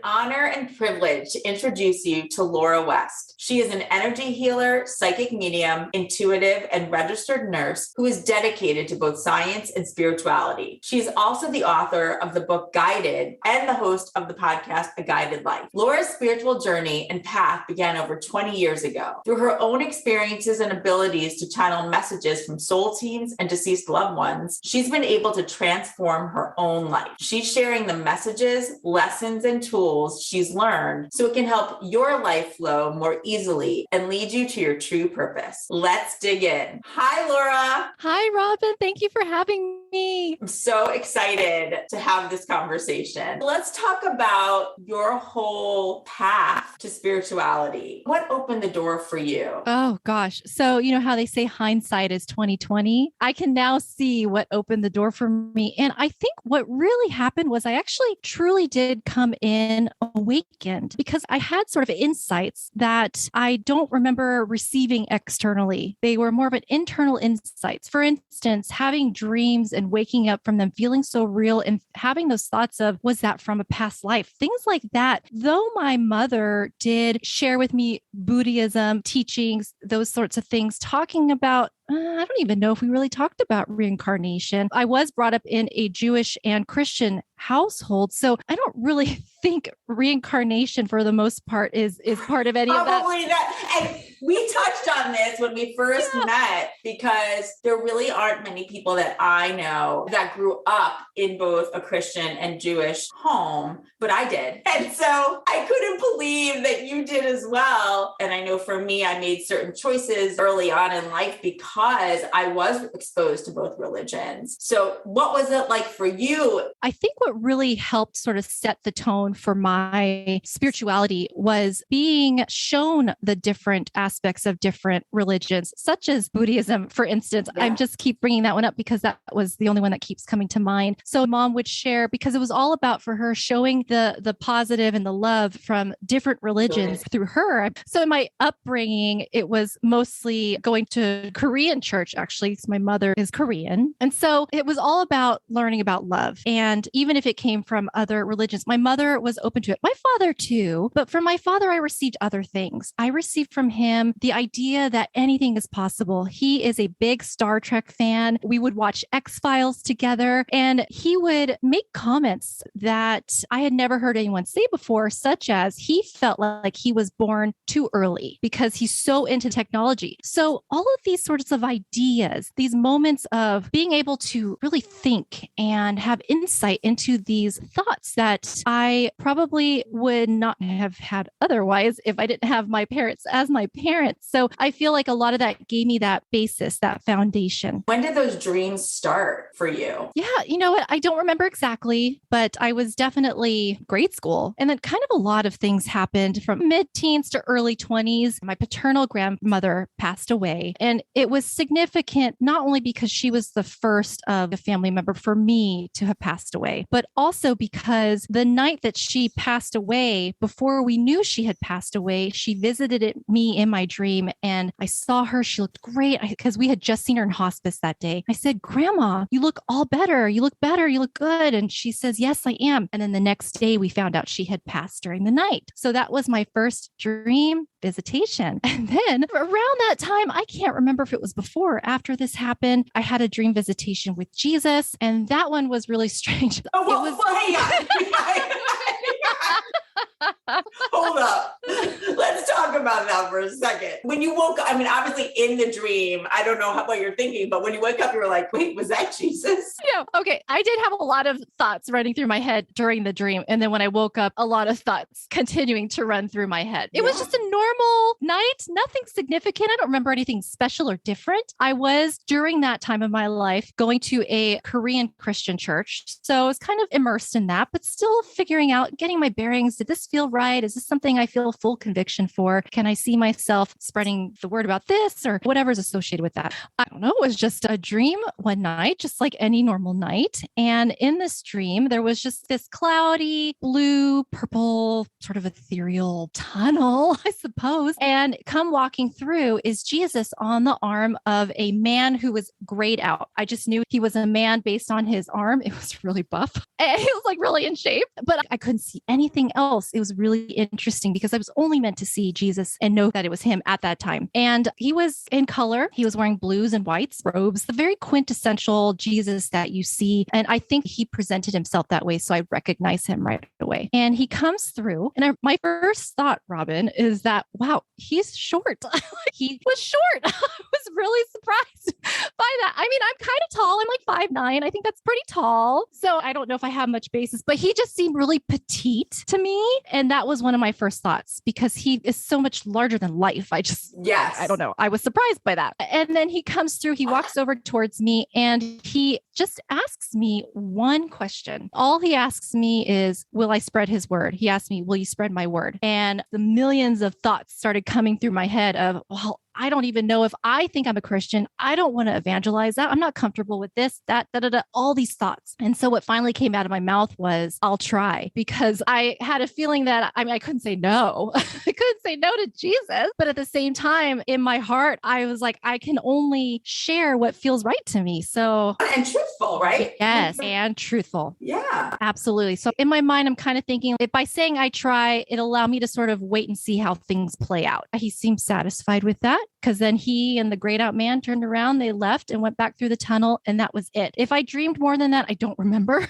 honor and privilege to introduce you to Laura West. She is an energy healer, psychic medium, intuitive, and registered nurse who is dedicated to both science and spirituality. She is also the author of the book Guided and the host of the podcast A Guided Life. Laura's spiritual journey and path began over 20 years ago. Through her own experiences and abilities to channel messages from soul teams and deceased loved ones, she's been able to transform her own life. She's sharing the messages, lessons, and tools she's learned so it can help your life flow more easily and lead you to your true purpose. Let's dig in. Hi, Laura. Hi, Robin. Thank you for having me. I'm so excited to have this conversation. Let's talk about your whole path to spirituality. What opened the door for you? Oh gosh. So you know how they say hindsight is 2020? I can now see what opened the door for me. And I think what really happened was I actually truly did come in awakened because I had sort of insights that I don't remember receiving externally. They were more of an internal insights. For instance, having dreams and waking up from them, feeling so real and having those thoughts of, was that from a past life? Things like that. Though my mother did share with me Buddhism teachings, those sorts of things, talking about I don't even know if we really talked about reincarnation. I was brought up in a Jewish and Christian household, so I don't really think reincarnation for the most part is part of any of that. Probably that. And we touched on this when we first met because there really aren't many people that I know that grew up in both a Christian and Jewish home, but I did. And so I couldn't believe that you did as well. And I know for me, I made certain choices early on in life because I was exposed to both religions. So what was it like for you? I think what really helped sort of set the tone for my spirituality was being shown the different aspects of different religions, such as Buddhism, for instance. I just keep bringing that one up because that was the only one that keeps coming to mind. So mom would share, because it was all about for her showing the positive and the love from different religions through her. So in my upbringing, it was mostly going to Korean church, actually, because my mother is Korean. And so it was all about learning about love. And even if it came from other religions, my mother was open to it. My father too. But from my father, I received other things. I received from him the idea that anything is possible. He is a big Star Trek fan. We would watch X-Files together, and he would make comments that I had never heard anyone say before, such as he felt like he was born too early because he's so into technology. So all of these sorts of ideas, these moments of being able to really think and have insight into these thoughts that I probably would not have had otherwise if I didn't have my parents as my parents. So I feel like a lot of that gave me that basis, that foundation. When did those dreams start for you? Yeah, you know what? I don't remember exactly, but I was definitely grade school. And then kind of a lot of things happened from mid-teens to early 20s. My paternal grandmother passed away, and it was significant, not only because she was the first of a family member for me to have passed away, but also because the night that she passed away, before we knew she had passed away, she visited me in my dream and I saw her. She looked great because we had just seen her in hospice that day. I said, "Grandma, you look all better. You look better. You look good." And she says, "Yes, I am." And then the next day we found out she had passed during the night. So that was my first dream visitation. And then around that time, I can't remember if it was before or after this happened, I had a dream visitation with Jesus. And that one was really strange. Hang on. Hold up. Let's talk about that for a second. When you woke up, I mean, obviously in the dream, I don't know what you're thinking, but when you wake up, you were like, wait, was that Jesus? Yeah. Okay. I did have a lot of thoughts running through my head during the dream. And then when I woke up, a lot of thoughts continuing to run through my head. It was just a normal night, nothing significant. I don't remember anything special or different. I was, during that time of my life, going to a Korean Christian church. So I was kind of immersed in that, but still figuring out, getting my bearings. Did this feel right? Is this something I feel full conviction for? Can I see myself spreading the word about this or whatever's associated with that? I don't know. It was just a dream one night, just like any normal night. And in this dream, there was just this cloudy, blue, purple, sort of ethereal tunnel, I suppose. And come walking through is Jesus on the arm of a man who was grayed out. I just knew he was a man based on his arm. It was really buff. And he was like really in shape, but I couldn't see anything else. It was really interesting because I was only meant to see Jesus and know that it was him at that time. And he was in color. He was wearing blues and whites robes, the very quintessential Jesus that you see. And I think he presented himself that way. So I recognize him right away. And he comes through. And my first thought, Robin, is that, wow, he's short. He was short. I was really surprised by that. I mean, I'm kind of tall. I'm like 5'9". I think that's pretty tall. So I don't know if I have much basis, but he just seemed really petite to me. And that was one of my first thoughts because he is so much larger than life. Yes. I don't know. I was surprised by that. And then he comes through, he walks over towards me and he just asks me one question. All he asks me is, will I spread his word? He asked me, will you spread my word? And the millions of thoughts started coming through my head of, well, I don't even know if I think I'm a Christian. I don't want to evangelize that. I'm not comfortable with this, that, all these thoughts. And so what finally came out of my mouth was, I'll try, because I had a feeling that, I couldn't say no. I couldn't say no to Jesus. But at the same time, in my heart, I was like, I can only share what feels right to me. So, and truthful, right? Yes. And truthful. Yeah. Absolutely. So in my mind, I'm kind of thinking if by saying I try, it'll allow me to sort of wait and see how things play out. He seemed satisfied with that. Because then he and the grayed out man turned around, they left and went back through the tunnel, and that was it. If I dreamed more than that, I don't remember.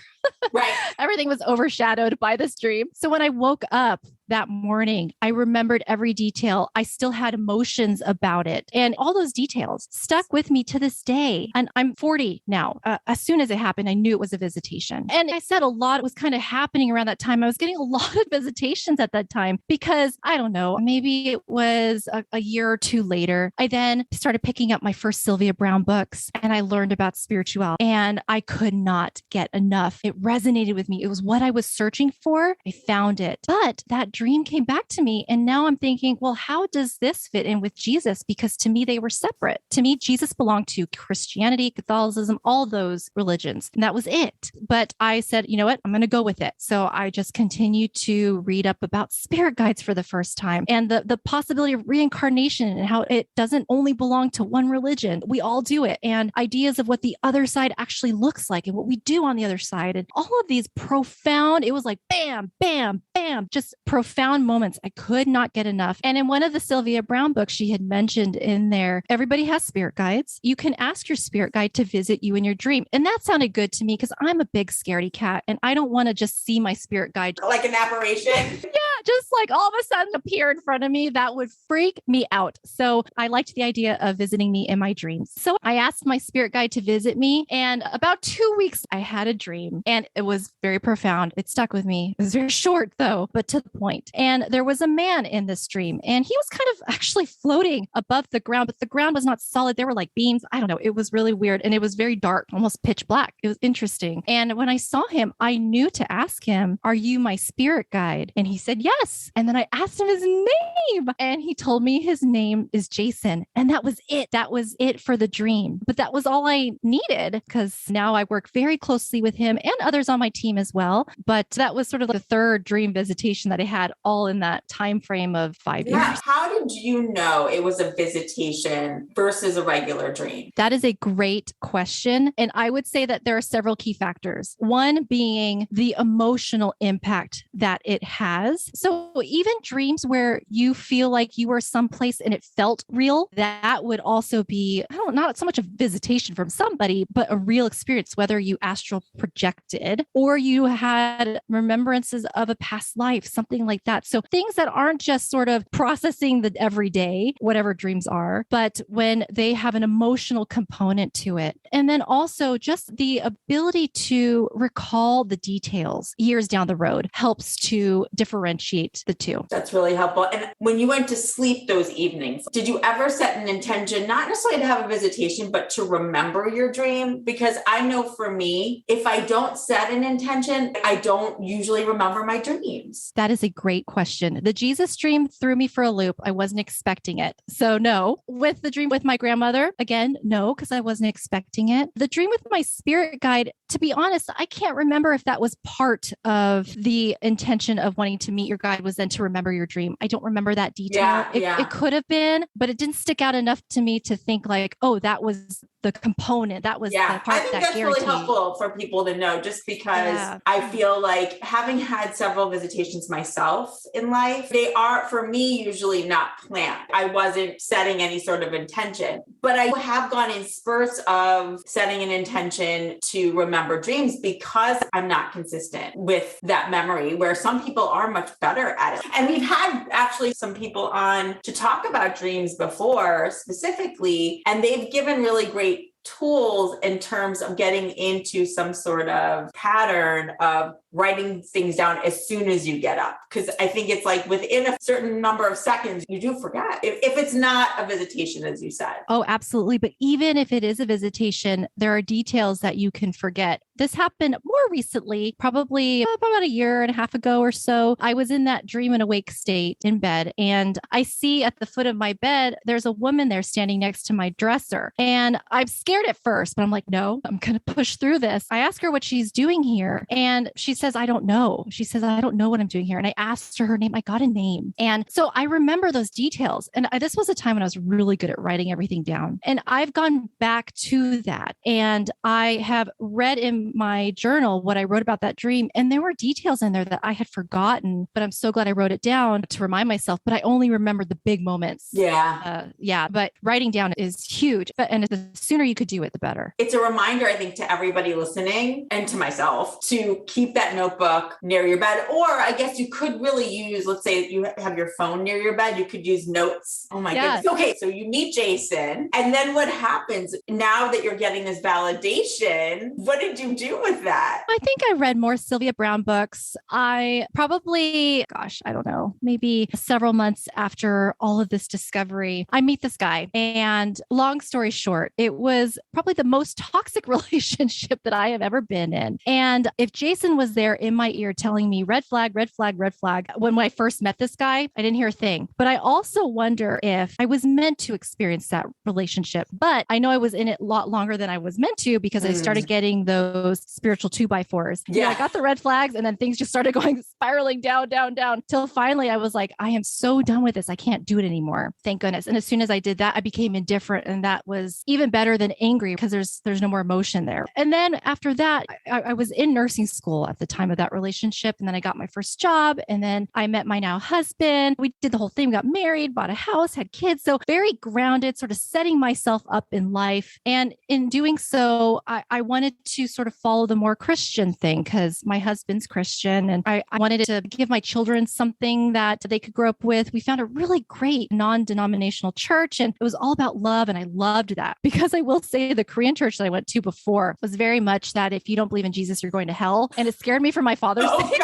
Right. Everything was overshadowed by this dream. So when I woke up that morning, I remembered every detail. I still had emotions about it. And all those details stuck with me to this day. And I'm 40 now. As soon as it happened, I knew it was a visitation. And I said a lot was kind of happening around that time. I was getting a lot of visitations at that time because I don't know, maybe it was a year or two later. I then started picking up my first Sylvia Browne books and I learned about spirituality and I could not get enough. It resonated with me. It was what I was searching for. I found it. But that dream came back to me. And now I'm thinking, well, how does this fit in with Jesus? Because to me, they were separate. To me, Jesus belonged to Christianity, Catholicism, all those religions. And that was it. But I said, you know what? I'm going to go with it. So I just continued to read up about spirit guides for the first time and the possibility of reincarnation and how it doesn't only belong to one religion. We all do it. And ideas of what the other side actually looks like and what we do on the other side. And all of these profound, it was like bam, bam, bam, just profound moments. I could not get enough. And in one of the Sylvia Browne books, she had mentioned in there, everybody has spirit guides. You can ask your spirit guide to visit you in your dream. And that sounded good to me because I'm a big scaredy cat and I don't want to just see my spirit guide like an apparition. Yeah, just like all of a sudden appear in front of me. That would freak me out. So I liked the idea of visiting me in my dreams. So I asked my spirit guide to visit me. And about 2 weeks, I had a dream and it was very profound. It stuck with me. It was very short though, but to the point. And there was a man in this dream and he was kind of actually floating above the ground, but the ground was not solid. There were like beams. I don't know. It was really weird. And it was very dark, almost pitch black. It was interesting. And when I saw him, I knew to ask him, are you my spirit guide? And he said, yes. And then I asked him his name and he told me his name is Jason. And that was it. That was it for the dream. But that was all I needed because now I work very closely with him and others on my team as well. But that was sort of the third dream visitation that I had all in that time frame of 5 years. How did you know it was a visitation versus a regular dream? That is a great question. And I would say that there are several key factors. One being the emotional impact that it has. So even dreams where you feel like you were someplace and it felt real, that would also be, not so much a visitation from somebody, but a real experience, whether you astral projected or you had remembrances of a past life, something like that. So things that aren't just sort of processing the everyday, whatever dreams are, but when they have an emotional component to it. And then also just the ability to recall the details years down the road helps to differentiate the two. That's really helpful. And when you went to sleep those evenings, did you ever set an intention, not necessarily to have a visitation, but to remember your dream? Because I know for me, if I don't set an intention, I don't usually remember my dreams. That is a great question. The Jesus dream threw me for a loop. I wasn't expecting it. So no. With the dream with my grandmother, again, no, because I wasn't expecting it. The dream with my spirit guide, to be honest, I can't remember if that was part of the intention of wanting to meet your guide was then to remember your dream. I don't remember that detail. It could have been, but it didn't stick out enough to me to think like, oh, that was the component. That was the I part think that that's really guaranteed. helpful for people to know, just because I feel like, having had several visitations myself in life, they are, for me, usually not planned. I wasn't setting any sort of intention, but I have gone in spurts of setting an intention to remember dreams, because I'm not consistent with that memory, where some people are much better at it. And we've had actually some people on to talk about dreams before specifically, and they've given really great tools in terms of getting into some sort of pattern of writing things down as soon as you get up. Because I think it's like within a certain number of seconds, you do forget if it's not a visitation, as you said. Oh, absolutely. But even if it is a visitation, there are details that you can forget. This happened more recently, probably about a year and a half ago or so. I was in that dream and awake state in bed, and I see at the foot of my bed, there's a woman there standing next to my dresser. And I'm scared at first, but I'm like, no, I'm going to push through this. I ask her what she's doing here, and she says, I don't know. She says, I don't know what I'm doing here. And I asked her name. I got a name. And so I remember those details. And this was a time when I was really good at writing everything down. And I've gone back to that. And I have read in my journal what I wrote about that dream. And there were details in there that I had forgotten, but I'm so glad I wrote it down to remind myself. But I only remembered the big moments. But writing down is huge. And the sooner you could do it, the better. It's a reminder, I think, to everybody listening and to myself to keep that notebook near your bed. Or I guess you could really use, let's say you have your phone near your bed, you could use notes. Oh my goodness. Okay, so you meet Jason, and then what happens now that you're getting this validation? What did you do with that? I think I read more Sylvia Browne books. I probably, I don't know, maybe several months after all of this discovery, I meet this guy. And long story short, it was probably the most toxic relationship that I have ever been in. And if Jason was there in my ear telling me red flag, red flag, red flag, when I first met this guy, I didn't hear a thing. But I also wonder if I was meant to experience that relationship. But I know I was in it a lot longer than I was meant to, because I started getting those spiritual 2x4s. I got the red flags, and then things just started going spiraling down, down, down, till finally I was like, I am so done with this. I can't do it anymore. Thank goodness. And as soon as I did that, I became indifferent. And that was even better than angry, because there's no more emotion there. And then after that, I was in nursing school at the time of that relationship. And then I got my first job, and then I met my now husband. We did the whole thing. We got married, bought a house, had kids. So very grounded, sort of setting myself up in life. And in doing so, I wanted to sort of follow the more Christian thing, because my husband's Christian, and I wanted to give my children something that they could grow up with. We found a really great non-denominational church, and it was all about love. And I loved that, because I will say the Korean church that I went to before was very much that if you don't believe in Jesus, you're going to hell. And it scared me for my father's sake.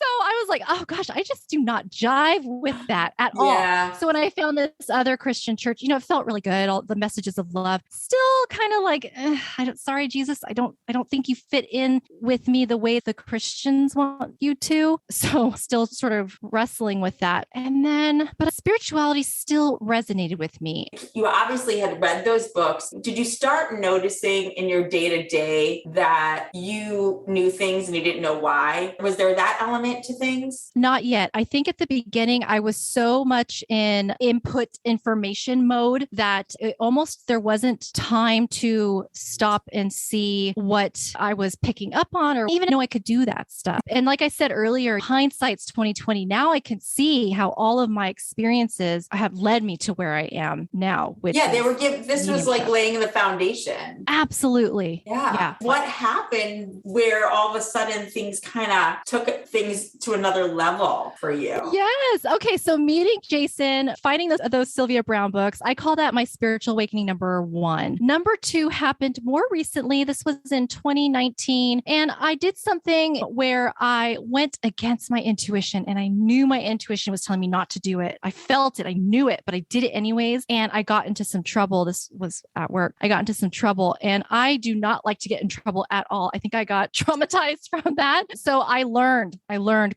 So I was like, oh gosh, I just do not jive with that at all. So when I found this other Christian church, it felt really good. All the messages of love, still kind of like, sorry, Jesus, I don't think you fit in with me the way the Christians want you to. So still sort of wrestling with that. And then, but spirituality still resonated with me. You obviously had read those books. Did you start noticing in your day-to-day that you knew things and you didn't know why? Was there that element to things? Not yet. I think at the beginning, I was so much in input information mode that there wasn't time to stop and see what I was picking up on, or even know I could do that stuff. And like I said earlier, hindsight's 2020. Now I can see how all of my experiences have led me to where I am now. This was like laying the foundation. Absolutely. Yeah. What happened where all of a sudden things kind of took things to another level for you? Yes. Okay. So meeting Jason, finding those Sylvia Browne books, I call that my spiritual awakening number 1. Number 2 happened more recently. This was in 2019. And I did something where I went against my intuition, and I knew my intuition was telling me not to do it. I felt it. I knew it, but I did it anyways. And I got into some trouble. This was at work. I got into some trouble, and I do not like to get in trouble at all. I think I got traumatized from that. So I learned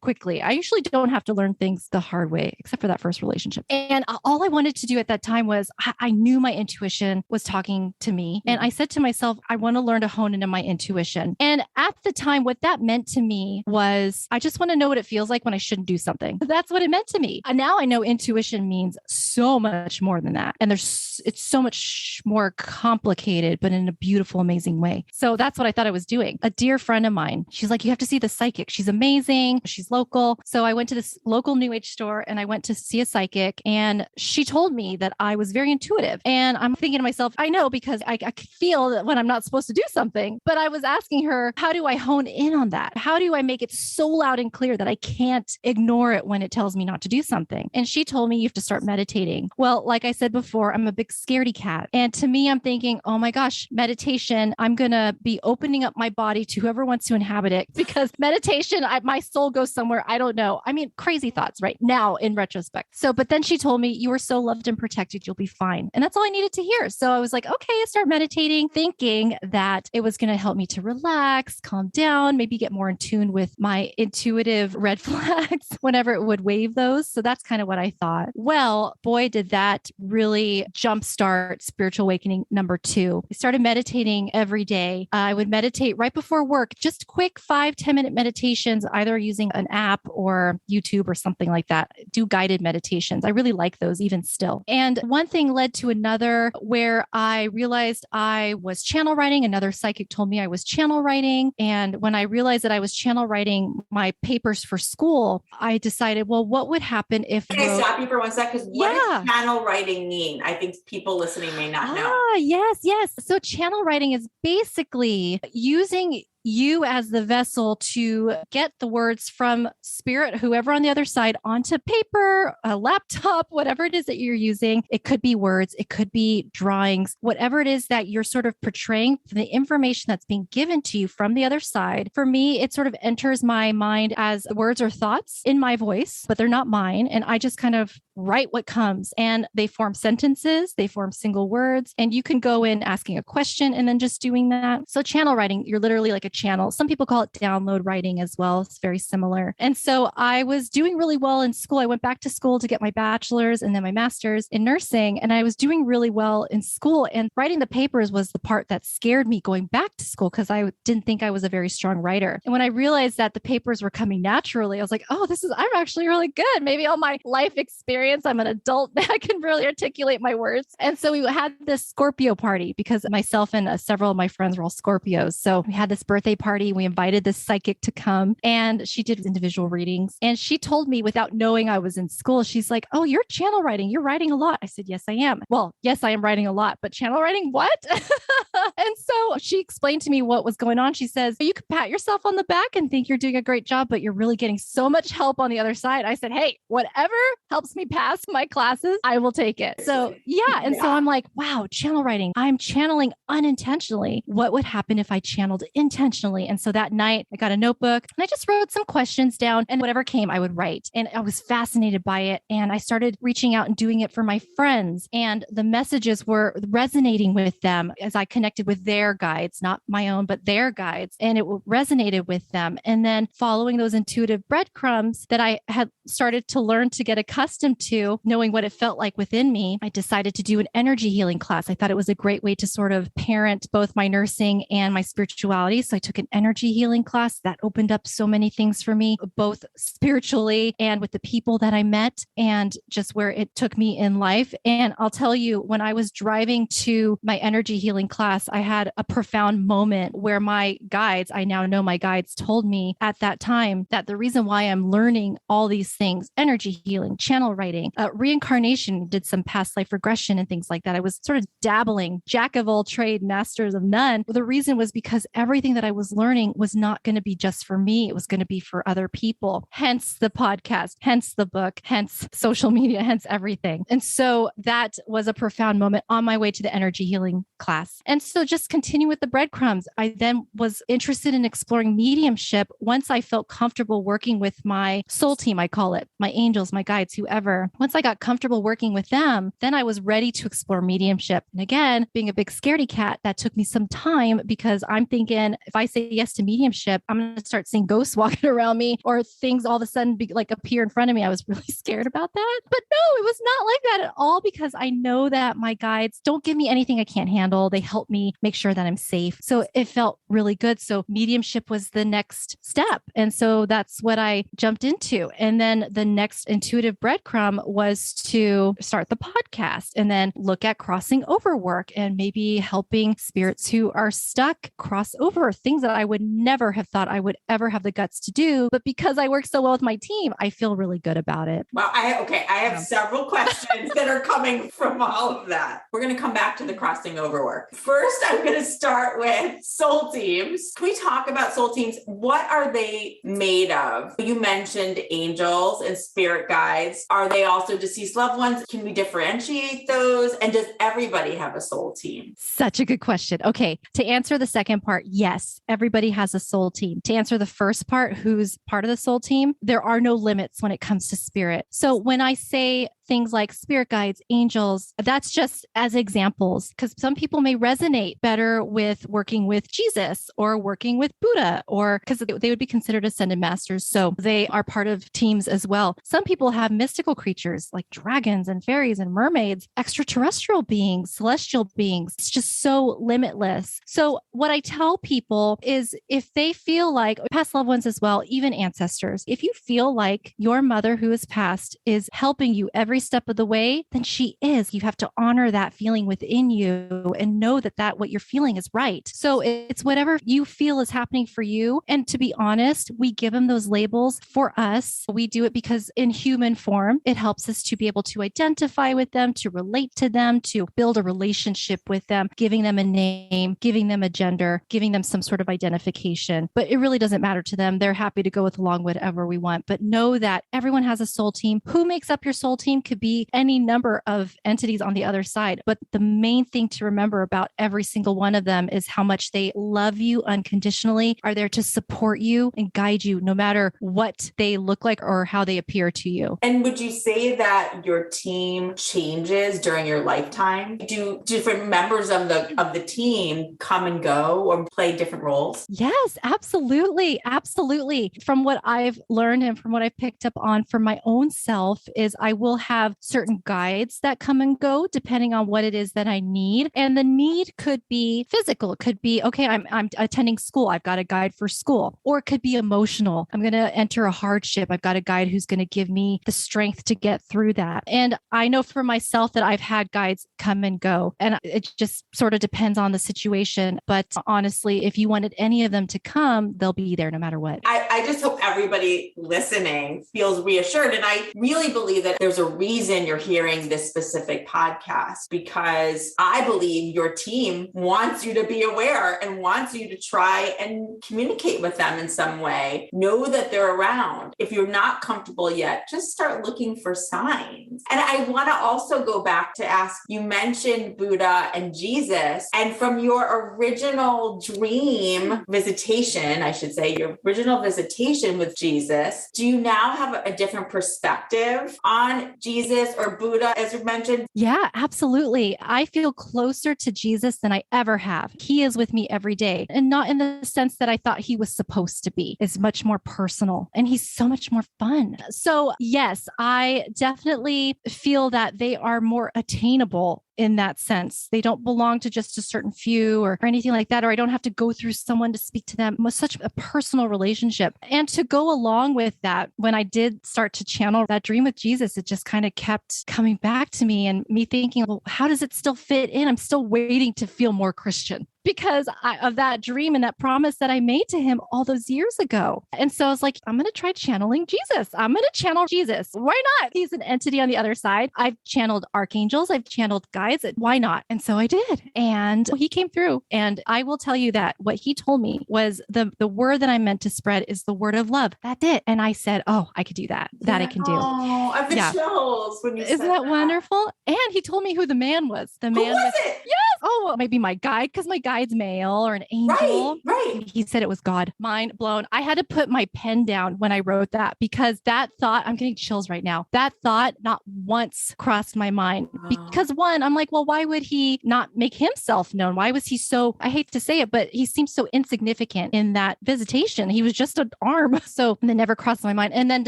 quickly quickly. I usually don't have to learn things the hard way, except for that first relationship. And all I wanted to do at that time was I knew my intuition was talking to me. And I said to myself, I want to learn to hone into my intuition. And at the time, what that meant to me was I just want to know what it feels like when I shouldn't do something. That's what it meant to me. And now I know intuition means so much more than that. And it's so much more complicated, but in a beautiful, amazing way. So that's what I thought I was doing. A dear friend of mine, she's like, you have to see the psychic. She's amazing. She's local. So I went to this local new age store and I went to see a psychic, and she told me that I was very intuitive. And I'm thinking to myself, I know, because I can feel that when I'm not supposed to do something. But I was asking her, how do I hone in on that? How do I make it so loud and clear that I can't ignore it when it tells me not to do something? And she told me you have to start meditating. Well, like I said before, I'm a big scaredy cat. And to me, I'm thinking, oh my gosh, meditation, I'm going to be opening up my body to whoever wants to inhabit it, because meditation, my soul goes somewhere. I don't know. I mean, crazy thoughts right now in retrospect. So, but then she told me, you are so loved and protected, you'll be fine. And that's all I needed to hear. So I was like, okay, I start meditating, thinking that it was going to help me to relax, calm down, maybe get more in tune with my intuitive red flags whenever it would wave those. So that's kind of what I thought. Well, boy, did that really jumpstart spiritual awakening number 2. I started meditating every day. I would meditate right before work, just quick 5-10 minute meditations, either using an app or YouTube or something like that. Do guided meditations. I really like those even still. And one thing led to another where I realized I was channel writing. Another psychic told me I was channel writing. And when I realized that I was channel writing my papers for school, I decided, well, what would happen if... Can I stop you for one sec? Because what does channel writing mean? I think people listening may not know. Yes. So channel writing is basically using you as the vessel to get the words from spirit, whoever on the other side, onto paper, a laptop, whatever it is that you're using. It could be words, it could be drawings, whatever it is that you're sort of portraying, the information that's being given to you from the other side. For me, it sort of enters my mind as words or thoughts in my voice, but they're not mine. And I just kind of write what comes, and they form sentences, they form single words, and you can go in asking a question and then just doing that. So channel writing, you're literally like a channel. Some people call it download writing as well. It's very similar. And so I was doing really well in school. I went back to school to get my bachelor's and then my master's in nursing. And I was doing really well in school, and writing the papers was the part that scared me going back to school, because I didn't think I was a very strong writer. And when I realized that the papers were coming naturally, I was like, oh, I'm actually really good. Maybe all my life experience, I'm an adult, I can really articulate my words. And so we had this Scorpio party, because myself and several of my friends were all Scorpios. So we had this birthday party. We invited this psychic to come, and she did individual readings. And she told me, without knowing I was in school, she's like, oh, you're channel writing. You're writing a lot. I said, yes, I am. Well, yes, I am writing a lot, but channel writing, what? And so she explained to me what was going on. She says, you could pat yourself on the back and think you're doing a great job, but you're really getting so much help on the other side. I said, hey, whatever helps me pass my classes, I will take it. So yeah. And so I'm like, wow, channel writing. I'm channeling unintentionally. What would happen if I channeled intentionally? And so that night I got a notebook and I just wrote some questions down, and whatever came, I would write. And I was fascinated by it. And I started reaching out and doing it for my friends. And the messages were resonating with them as I connected with their guides, not my own, but their guides. And it resonated with them. And then following those intuitive breadcrumbs that I had started to learn to get accustomed to, knowing what it felt like within me, I decided to do an energy healing class. I thought it was a great way to sort of parent both my nursing and my spirituality. So I took an energy healing class that opened up so many things for me, both spiritually and with the people that I met, and just where it took me in life. And I'll tell you, when I was driving to my energy healing class, I had a profound moment where my guides, I now know my guides, told me at that time that the reason why I'm learning all these things, energy healing, channel writing, reincarnation, did some past life regression and things like that. I was sort of dabbling, jack of all trade, masters of none. The reason was because everything that I was learning was not going to be just for me. It was going to be for other people. Hence the podcast, hence the book, hence social media, hence everything. And so that was a profound moment on my way to the energy healing class. And so just continue with the breadcrumbs. I then was interested in exploring mediumship once I felt comfortable working with my soul team, I call it, my angels, my guides, whoever. Once I got comfortable working with them, then I was ready to explore mediumship. And again, being a big scaredy cat, that took me some time, because I'm thinking, if if I say yes to mediumship, I'm going to start seeing ghosts walking around me or things all of a sudden appear in front of me. I was really scared about that. But no, it was not like that at all, because I know that my guides don't give me anything I can't handle. They help me make sure that I'm safe. So it felt really good. So mediumship was the next step. And so that's what I jumped into. And then the next intuitive breadcrumb was to start the podcast and then look at crossing over work and maybe helping spirits who are stuck cross over, things that I would never have thought I would ever have the guts to do. But because I work so well with my team, I feel really good about it. Well, I have several questions that are coming from all of that. We're going to come back to the crossing over work. First, I'm going to start with soul teams. Can we talk about soul teams? What are they made of? You mentioned angels and spirit guides. Are they also deceased loved ones? Can we differentiate those? And does everybody have a soul team? Such a good question. Okay. To answer the second part, yes, everybody has a soul team. To answer the first part, who's part of the soul team, there are no limits when it comes to spirit. So when I say things like spirit guides, angels, that's just as examples, because some people may resonate better with working with Jesus or working with Buddha, or because they would be considered ascended masters. So they are part of teams as well. Some people have mystical creatures like dragons and fairies and mermaids, extraterrestrial beings, celestial beings. It's just so limitless. So what I tell people is if they feel like past loved ones as well, even ancestors, if you feel like your mother who has passed is helping you every step of the way, then she is. You have to honor that feeling within you and know that what you're feeling is right. So it's whatever you feel is happening for you. And to be honest, we give them those labels for us. We do it because in human form, it helps us to be able to identify with them, to relate to them, to build a relationship with them, giving them a name, giving them a gender, giving them some sort of identification. But it really doesn't matter to them. They're happy to go with along whatever we want. But know that everyone has a soul team. Who makes up your soul team could be any number of entities on the other side. But the main thing to remember about every single one of them is how much they love you unconditionally, are there to support you and guide you no matter what they look like or how they appear to you. And would you say that your team changes during your lifetime? Do different members of the team come and go or play different roles? Yes, absolutely. Absolutely. From what I've learned and from what I've picked up on for my own self is I will have certain guides that come and go depending on what it is that I need. And the need could be physical. It could be, okay, I'm attending school. I've got a guide for school. Or it could be emotional. I'm going to enter a hardship. I've got a guide who's going to give me the strength to get through that. And I know for myself that I've had guides come and go. And it just sort of depends on the situation. But honestly, if you wanted any of them to come, they'll be there no matter what. I just hope everybody listening feels reassured. And I really believe that there's a reason you're hearing this specific podcast, because I believe your team wants you to be aware and wants you to try and communicate with them in some way. Know that they're around. If you're not comfortable yet, just start looking for signs. And I want to also go back to ask, you mentioned Buddha and Jesus, and from your original dream visitation, I should say, your original visitation with Jesus, do you now have a different perspective on Jesus or Buddha, as you mentioned? Yeah, absolutely. I feel closer to Jesus than I ever have. He is with me every day, and not in the sense that I thought he was supposed to be. It's much more personal and he's so much more fun. So yes, I definitely feel that they are more attainable in that sense. They don't belong to just a certain few or anything like that, or I don't have to go through someone to speak to them. It was such a personal relationship. And to go along with that, when I did start to channel that dream with Jesus, it just kind of kept coming back to me and me thinking, well, how does it still fit in? I'm still waiting to feel more Christian because of that dream and that promise that I made to him all those years ago. And so I was like, I'm going to try channeling Jesus. I'm going to channel Jesus. Why not? He's an entity on the other side. I've channeled archangels. I've channeled guides. Why not? And so I did. And he came through. And I will tell you that what he told me was the word that I meant to spread is the word of love. That's it. And I said, oh, I could do that. That I can do. Oh, I have the chills when you said Isn't that wonderful? And he told me who the man was. The man was it? Yes. Oh, maybe my guide, because my guide's male or an angel. Right. He said it was God. Mind blown. I had to put my pen down when I wrote that because that thought, I'm getting chills right now. That thought not once crossed my mind. Because one, I'm like, well, why would he not make himself known? Why was he so, I hate to say it, but he seems so insignificant in that visitation. He was just an arm. So that never crossed my mind. And then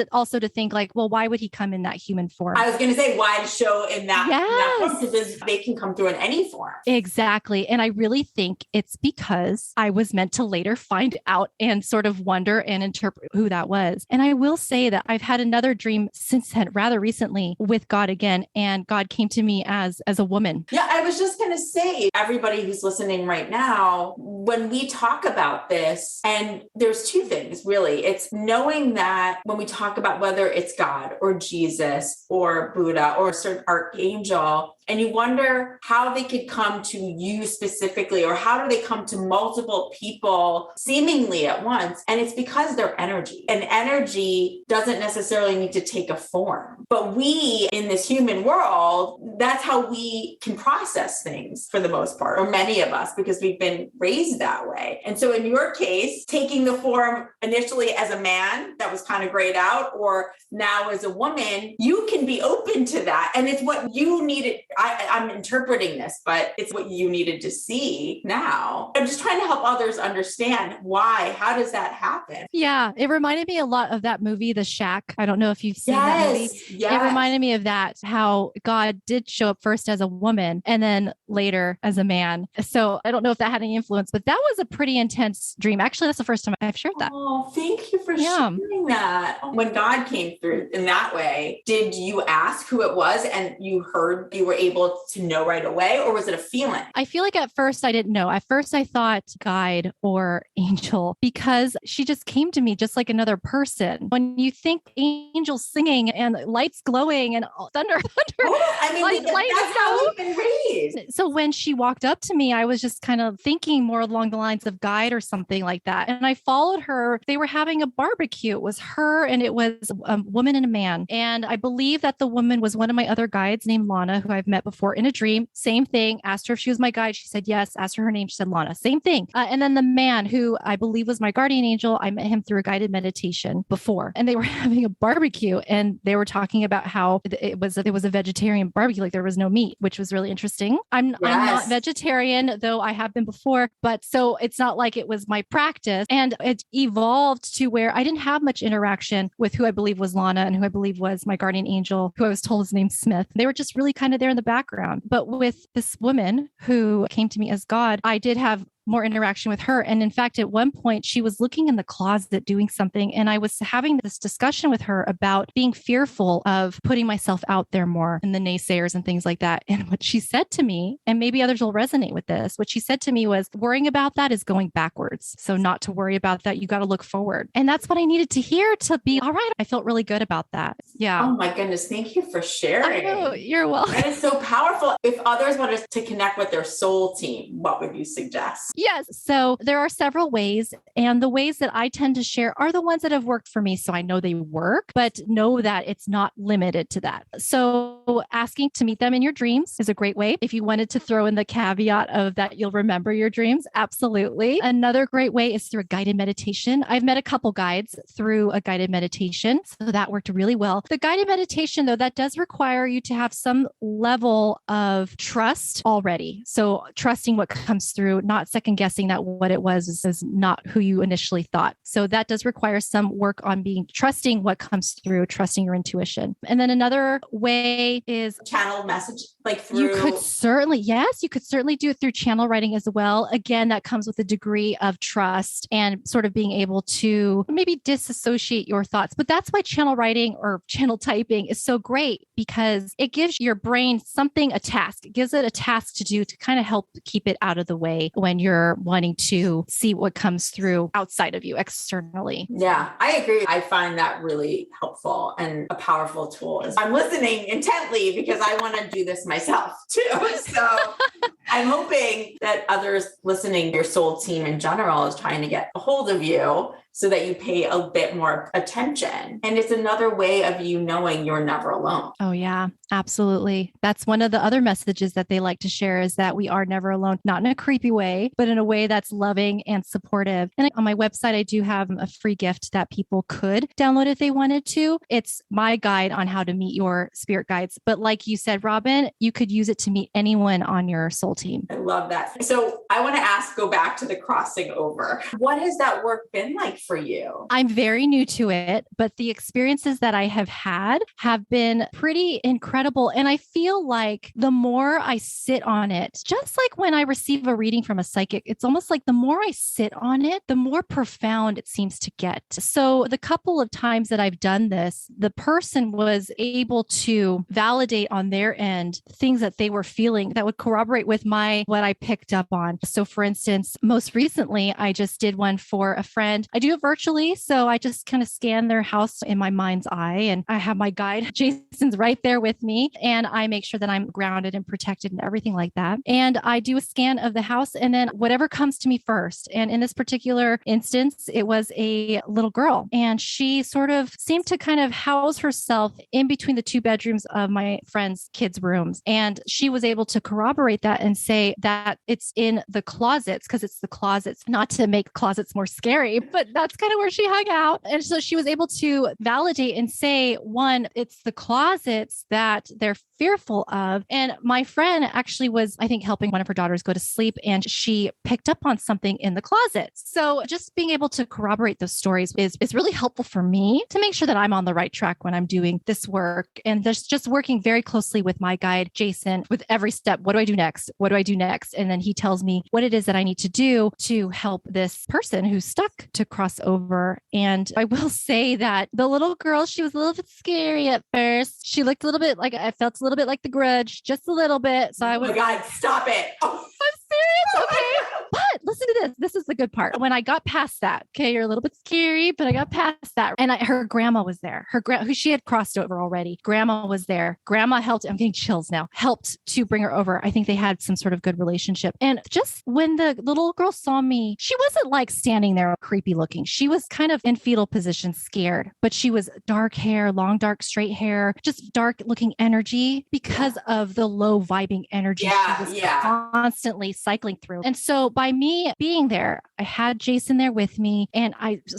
also to think like, well, why would he come in that human form? I was going to say, why show in that, Yes. in that form? Because they can come through in any form. Exactly. And I really think it's because I was meant to later find out and sort of wonder and interpret who that was. And I will say that I've had another dream since then, rather recently, with God again. And God came to me as a woman. Yeah, I was just going to say, everybody who's listening right now, when we talk about this, and there's two things really, it's knowing that when we talk about whether it's God or Jesus or Buddha or a certain archangel, and you wonder how they could come to you specifically, or how do they come to multiple people seemingly at once? And it's because they're energy. And energy doesn't necessarily need to take a form. But we in this human world, that's how we can process things for the most part, or many of us, because we've been raised that way. And so in your case, taking the form initially as a man that was kind of grayed out, or now as a woman, you can be open to that. And it's what you needed. I'm interpreting this, but it's what you needed to see now. I'm just trying to help others understand why. How does that happen? Yeah, it reminded me a lot of that movie, The Shack. I don't know if you've seen that movie. Yes. It reminded me of that, how God did show up first as a woman and then later as a man. So I don't know if that had any influence, but that was a pretty intense dream. Actually, that's the first time I've shared that. Oh, thank you for sharing that. When God came through in that way, did you ask who it was and you heard, you were able to know right away, or was it a feeling? I feel like at first I didn't know. At first I thought guide or angel because she just came to me just like another person. When you think angels singing and lights glowing and thunder, I mean, that's how we've been raised. So when she walked up to me, I was just kind of thinking more along the lines of guide or something like that. And I followed her. They were having a barbecue. It was her and it was a woman and a man. And I believe that the woman was one of my other guides named Lana, who I've met before in a dream. Same thing. Asked her if she was my guide. She said yes. Asked her name. She said Lana. Same thing. And then the man who I believe was my guardian angel, I met him through a guided meditation before. And they were having a barbecue and they were talking about how it was a vegetarian barbecue, like there was no meat, which was really interesting. I'm not vegetarian, though I have been before, but so it's not like it was my practice. And it evolved to where I didn't have much interaction with who I believe was Lana and who I believe was my guardian angel, who I was told his name's Smith. They were just really kind of there in the background. But with this woman who came to me as God, I did have more interaction with her. And in fact, at one point, she was looking in the closet doing something. And I was having this discussion with her about being fearful of putting myself out there more and the naysayers and things like that. And what she said to me, and maybe others will resonate with this, what she said to me was, worrying about that is going backwards. So not to worry about that. You got to look forward. And that's what I needed to hear to be all right. I felt really good about that. Yeah. Oh my goodness. Thank you for sharing. Oh, you're welcome. That is so powerful. If others want to connect with their soul team, what would you suggest? Yes. So there are several ways, and the ways that I tend to share are the ones that have worked for me. So I know they work, but know that it's not limited to that. So asking to meet them in your dreams is a great way. If you wanted to throw in the caveat of that, you'll remember your dreams. Absolutely. Another great way is through a guided meditation. I've met a couple guides through a guided meditation. So that worked really well. The guided meditation, though, that does require you to have some level of trust already. So trusting what comes through, not second guessing that what it was is not who you initially thought. So that does require some work on trusting what comes through, trusting your intuition. And then another way is channel message, like through. You could certainly do it through channel writing as well. Again, that comes with a degree of trust and sort of being able to maybe disassociate your thoughts. But that's why channel writing or channel typing is so great, because it gives your brain a task. It gives it a task to do to kind of help keep it out of the way when you're wanting to see what comes through outside of you externally. Yeah, I agree. I find that really helpful and a powerful tool. I'm listening intently because I want to do this myself too. So I'm hoping that others listening, your soul team in general, is trying to get a hold of you so that you pay a bit more attention. And it's another way of you knowing you're never alone. Oh, yeah. Absolutely. That's one of the other messages that they like to share is that we are never alone, not in a creepy way, but in a way that's loving and supportive. And on my website, I do have a free gift that people could download if they wanted to. It's my guide on how to meet your spirit guides. But like you said, Robin, you could use it to meet anyone on your soul team. I love that. So I want to go back to the crossing over. What has that work been like for you? I'm very new to it, but the experiences that I have had have been pretty incredible. And I feel like the more I sit on it, just like when I receive a reading from a psychic, it's almost like the more I sit on it, the more profound it seems to get. So the couple of times that I've done this, the person was able to validate on their end things that they were feeling that would corroborate with what I picked up on. So for instance, most recently, I just did one for a friend. I do it virtually. So I just kind of scan their house in my mind's eye and I have my guide. Jason's right there with me and I make sure that I'm grounded and protected and everything like that. And I do a scan of the house and then whatever comes to me first. And in this particular instance, it was a little girl and she sort of seemed to kind of house herself in between the two bedrooms of my friend's kids' rooms. And she was able to corroborate that and say that it's in the closets because it's the closets, not to make closets more scary, but that's kind of where she hung out. And so she was able to validate and say, one, it's the closets that they're fearful of. And my friend actually was, I think, helping one of her daughters go to sleep and she picked up on something in the closet. So just being able to corroborate those stories is really helpful for me to make sure that I'm on the right track when I'm doing this work. And there's just working very closely with my guide, Jason, with every step. What do I do next? What do I do next? And then he tells me what it is that I need to do to help this person who's stuck to cross over. And I will say that the little girl, she was a little bit scary at first. She looked a little bit like, I felt a little bit like The Grudge, just a little bit. So I was, oh my God, stop it. Oh. I'm serious. Okay. But listen to this. This is the good part. When I got past that, okay, you're a little bit scary, but I got past that. And her grandma was there. Who she had crossed over already. Grandma was there. Grandma helped. I'm getting chills now. Helped to bring her over. I think they had some sort of good relationship. And just when the little girl saw me, she wasn't like standing there creepy looking. She was kind of in fetal position, scared, but she was dark hair, long, dark, straight hair, just dark looking energy because of the low vibing energy she was constantly cycling through. And so by me being there, I had Jason there with me and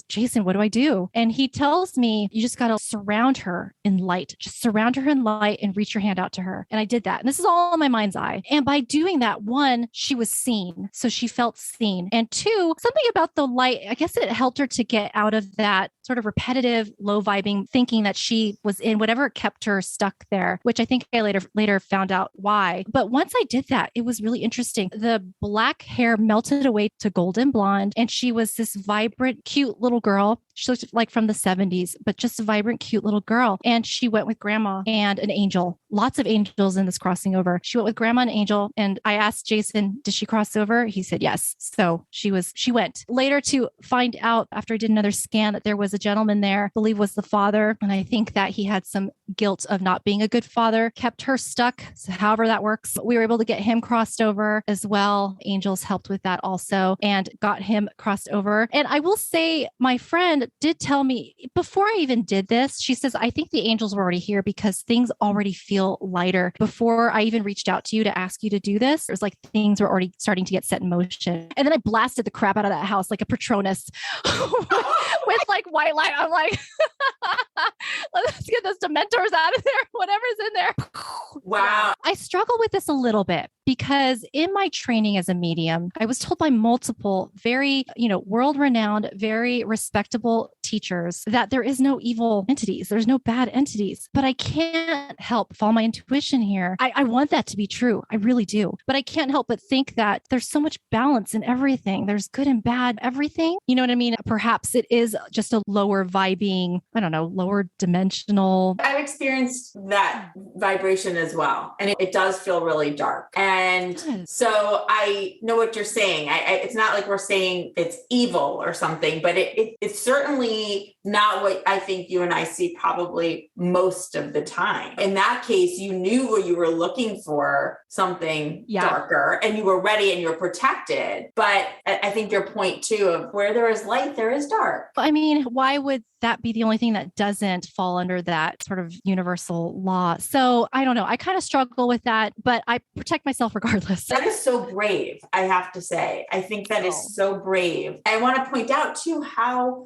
Jason, what do I do? And he tells me, you just got to surround her in light, just surround her in light and reach your hand out to her. And I did that. And this is all in my mind's eye. And by doing that, one, she was seen. So she felt seen. And two, something about the light, I guess it helped her to get out of that sort of repetitive, low vibing thinking that she was in, whatever kept her stuck there, which I think I later found out why. But once I did that, it was really interesting. The black hair melted away to golden blonde. And she was this vibrant, cute little girl. She looked like from the 70s, but just a vibrant, cute little girl. And she went with grandma and an angel. Lots of angels in this crossing over. She went with grandma and angel. And I asked Jason, did she cross over? He said yes. So she went. Later to find out after I did another scan that there was a gentleman there, I believe was the father. And I think that he had some guilt of not being a good father, kept her stuck. So however that works, we were able to get him crossed over as well. Angels helped with that also and got him crossed over. And I will say my friend did tell me before I even did this, she says, I think the angels were already here because things already feel lighter. Before I even reached out to you to ask you to do this, it was like things were already starting to get set in motion. And then I blasted the crap out of that house like a Patronus with like white light. I'm like, let's get those Dementors out of there, whatever's in there. Wow. I struggle with this a little bit because in my training as a medium, I was told by multiple very, world-renowned, very respectable teachers that there is no evil entities. There's no bad entities, but I can't help follow my intuition here. I want that to be true. I really do. But I can't help but think that there's so much balance in everything. There's good and bad, everything. You know what I mean? Perhaps it is just a lower vibing, lower dimensional. I've experienced that vibration as well. And it does feel really dark. And so I know what you're saying. It's not like we're saying it's evil or something, but it certainly definitely not what I think you and I see probably most of the time. In that case, you knew what you were looking for, something darker, and you were ready and you're protected. But I think your point too of where there is light, there is dark. I mean, why would that be the only thing that doesn't fall under that sort of universal law? So I don't know. I kind of struggle with that, but I protect myself regardless. That is so brave, I have to say. I think that is so brave. I want to point out too how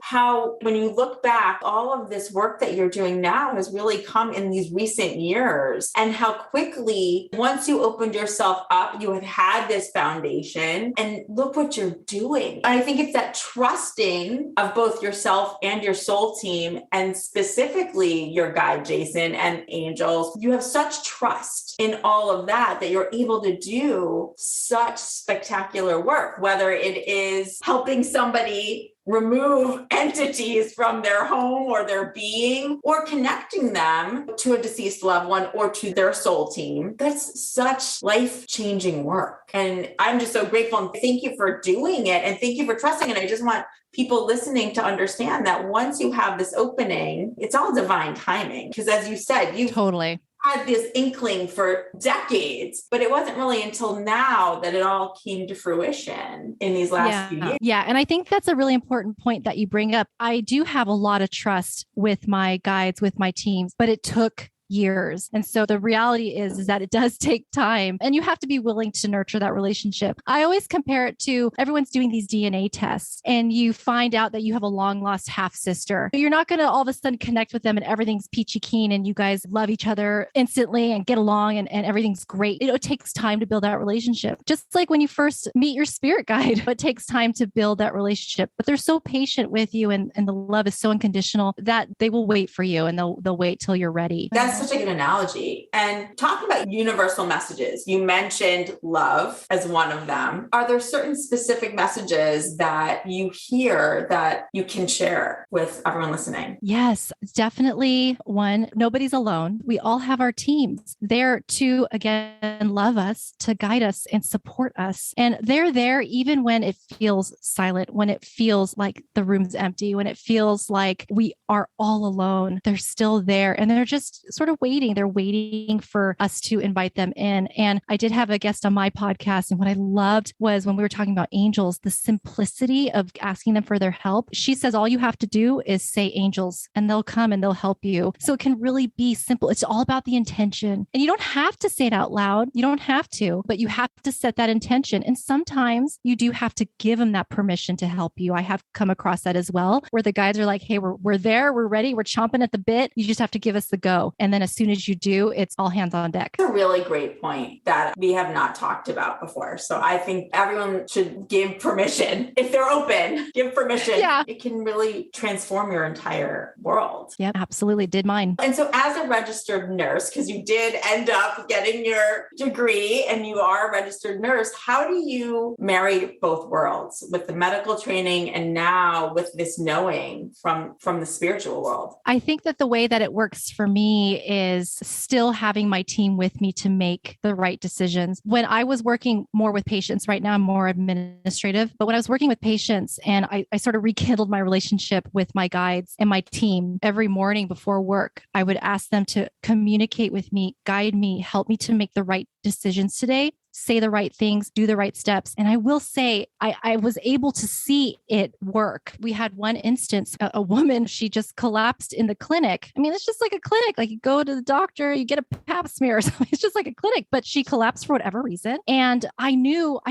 when you look back, all of this work that you're doing now has really come in these recent years, and how quickly, once you opened yourself up, you had this foundation, and look what you're doing. And I think it's that trusting of both yourself and your soul team, and specifically your guide, Jason, and angels. You have such trust in all of that you're able to do such spectacular work, whether it is helping somebody remove entities from their home or their being, or connecting them to a deceased loved one or to their soul team. That's such life-changing work. And I'm just so grateful, and thank you for doing it, and thank you for trusting. And I just want people listening to understand that once you have this opening, it's all divine timing. Because as you said, you totally had this inkling for decades, but it wasn't really until now that it all came to fruition in these last few years. Yeah. And I think that's a really important point that you bring up. I do have a lot of trust with my guides, with my teams, but it took years. And so the reality is that it does take time, and you have to be willing to nurture that relationship. I always compare it to everyone's doing these DNA tests, and you find out that you have a long lost half sister. You're not going to all of a sudden connect with them and everything's peachy keen and you guys love each other instantly and get along and everything's great. It takes time to build that relationship. Just like when you first meet your spirit guide, it takes time to build that relationship, but they're so patient with you, and the love is so unconditional that they will wait for you, and they'll wait till you're ready. That's such a good analogy. And talking about universal messages, you mentioned love as one of them. Are there certain specific messages that you hear that you can share with everyone listening? Yes, definitely. One, nobody's alone. We all have our teams there to, again, love us, to guide us and support us. And they're there even when it feels silent, when it feels like the room's empty, when it feels like we are all alone. They're still there, and they're just sort of waiting. They're waiting for us to invite them in. And I did have a guest on my podcast, and what I loved was when we were talking about angels, the simplicity of asking them for their help. She says, all you have to do is say angels, and they'll come and they'll help you. So it can really be simple. It's all about the intention. And you don't have to say it out loud. You don't have to, but you have to set that intention. And sometimes you do have to give them that permission to help you. I have come across that as well, where the guides are like, hey, we're there, we're ready, we're chomping at the bit. You just have to give us the go. And then as soon as you do, it's all hands on deck. It's a really great point that we have not talked about before. So I think everyone should give permission. If they're open, give permission. Yeah. It can really transform your entire world. Yeah, absolutely. Did mine. And so as a registered nurse, because you did end up getting your degree and you are a registered nurse, how do you marry both worlds with the medical training and now with this knowing from the spiritual world? I think that the way that it works for me is still having my team with me to make the right decisions. When I was working more with patients, right now I'm more administrative, but when I was working with patients and I sort of rekindled my relationship with my guides and my team every morning before work, I would ask them to communicate with me, guide me, help me to make the right decisions today. Say the right things, do the right steps. And I will say, I was able to see it work. We had one instance, a woman, she just collapsed in the clinic. I mean, it's just like a clinic. Like you go to the doctor, you get a pap smear or something. It's just like a clinic, but she collapsed for whatever reason. And I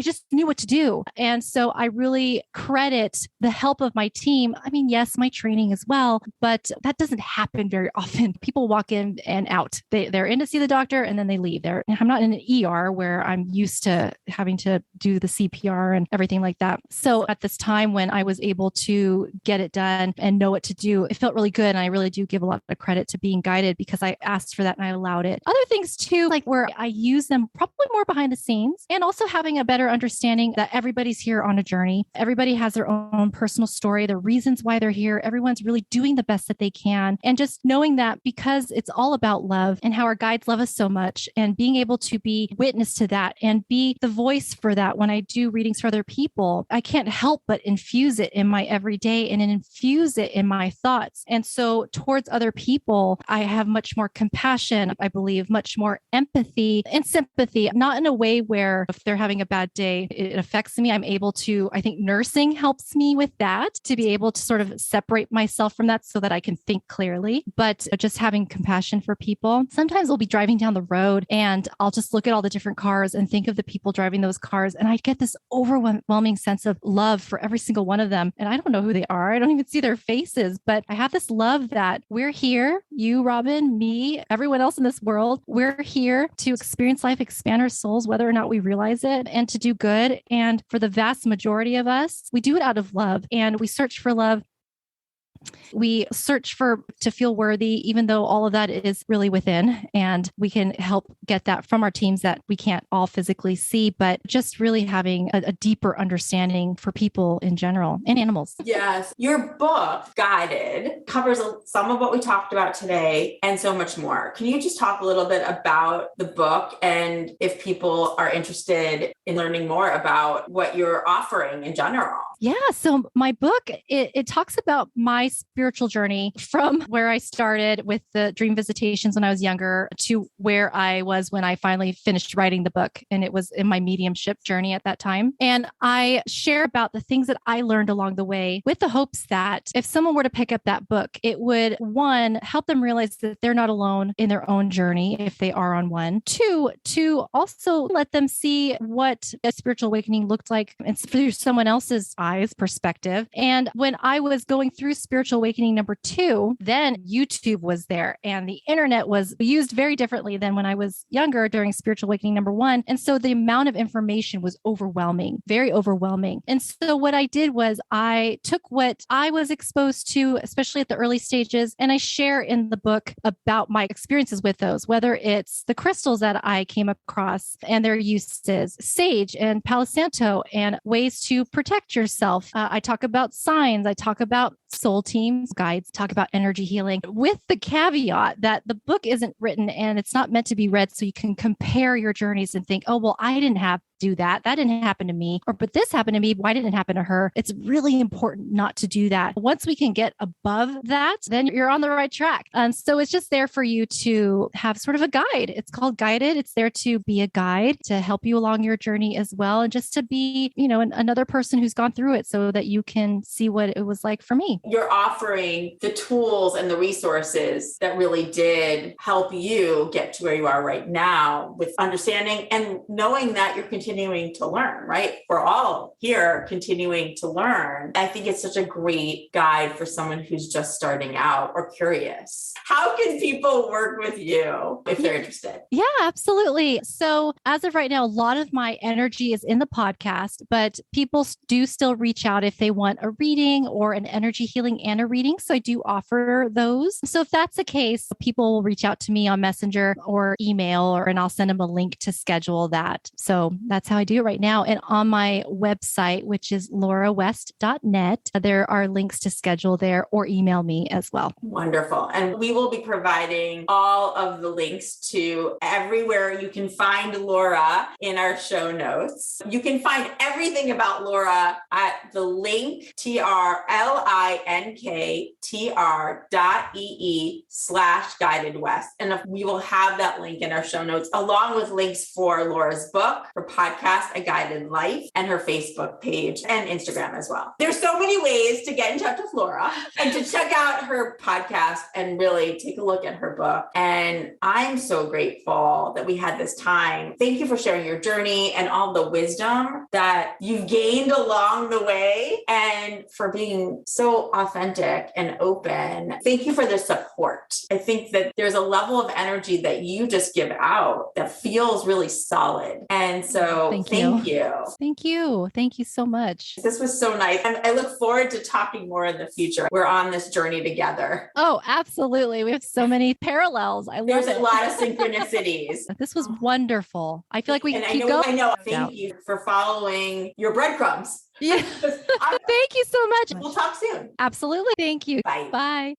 just knew what to do. And so I really credit the help of my team. I mean, yes, my training as well, but that doesn't happen very often. People walk in and out. They're in to see the doctor and then they leave. I'm not in an ER where I'm used to having to do the CPR and everything like that. So at this time when I was able to get it done and know what to do, it felt really good. And I really do give a lot of credit to being guided because I asked for that and I allowed it. Other things too, like where I use them probably more behind the scenes and also having a better understanding that everybody's here on a journey. Everybody has their own personal story, the reasons why they're here. Everyone's really doing the best that they can. And just knowing that because it's all about love and how our guides love us so much and being able to be witness to that and be the voice for that when I do readings for other people. I can't help but infuse it in my everyday and infuse it in my thoughts. And so towards other people, I have much more compassion, I believe, much more empathy and sympathy, not in a way where if they're having a bad day, it affects me. I'm able to, I think nursing helps me with that, to be able to sort of separate myself from that so that I can think clearly. But just having compassion for people. Sometimes we'll be driving down the road and I'll just look at all the different cars and think of the people driving those cars. And I get this overwhelming sense of love for every single one of them. And I don't know who they are. I don't even see their faces, but I have this love that we're here, you, Robin, me, everyone else in this world, we're here to experience life, expand our souls, whether or not we realize it, and to do good. And for the vast majority of us, we do it out of love, and we search for love. We search to feel worthy, even though all of that is really within, and we can help get that from our teams that we can't all physically see, but just really having a deeper understanding for people in general and animals. Yes. Your book, Guided, covers some of what we talked about today and so much more. Can you just talk a little bit about the book and if people are interested in learning more about what you're offering in general? Yeah. So my book, it talks about my spiritual journey from where I started with the dream visitations when I was younger to where I was when I finally finished writing the book. And it was in my mediumship journey at that time. And I share about the things that I learned along the way with the hopes that if someone were to pick up that book, it would, one, help them realize that they're not alone in their own journey if they are on one. Two, to also let them see what a spiritual awakening looked like through someone else's eyes perspective. And when I was going through spiritual awakening number 2, then YouTube was there and the internet was used very differently than when I was younger during spiritual awakening number 1. And so the amount of information was overwhelming, very overwhelming. And so what I did was I took what I was exposed to, especially at the early stages, and I share in the book about my experiences with those, whether it's the crystals that I came across and their uses, sage and Palo Santo, and ways to protect yourself. I talk about signs. I talk about soul teams, guides, talk about energy healing, with the caveat that the book isn't written and it's not meant to be read so you can compare your journeys and think, oh, well, I didn't have do that. That didn't happen to me. Or, but this happened to me. Why didn't it happen to her? It's really important not to do that. Once we can get above that, then you're on the right track. And so it's just there for you to have sort of a guide. It's called Guided. It's there to be a guide to help you along your journey as well. And just to be, another person who's gone through it so that you can see what it was like for me. You're offering the tools and the resources that really did help you get to where you are right now with understanding and knowing that you're continuing to learn, right? We're all here continuing to learn. I think it's such a great guide for someone who's just starting out or curious. How can people work with you if they're interested? Yeah, absolutely. So as of right now, a lot of my energy is in the podcast, but people do still reach out if they want a reading or an energy healing and a reading. So I do offer those. So if that's the case, people will reach out to me on Messenger or email, and I'll send them a link to schedule that. So that's how I do it right now. And on my website, which is laurawest.net, there are links to schedule there or email me as well. Wonderful. And we will be providing all of the links to everywhere you can find Laura in our show notes. You can find everything about Laura at the link TRLINKTR.ee/guidedwest. And we will have that link in our show notes, along with links for Laura's book, her podcast, A Guided Life, and her Facebook page and Instagram as well. There's so many ways to get in touch with Laura and to check out her podcast and really take a look at her book. And I'm so grateful that we had this time. Thank you for sharing your journey and all the wisdom that you've gained along the way, and for being so authentic and open. Thank you for the support. I think that there's a level of energy that you just give out that feels really solid. And so thank you. Thank you. Thank you so much. This was so nice. And I look forward to talking more in the future. We're on this journey together. Oh, absolutely. We have so many parallels. There's a lot of synchronicities. This was wonderful. I feel like we can keep going. I know. Thank you for following your breadcrumbs. Yeah. Thank you so much. We'll talk soon. Absolutely. Thank you. Bye. Bye.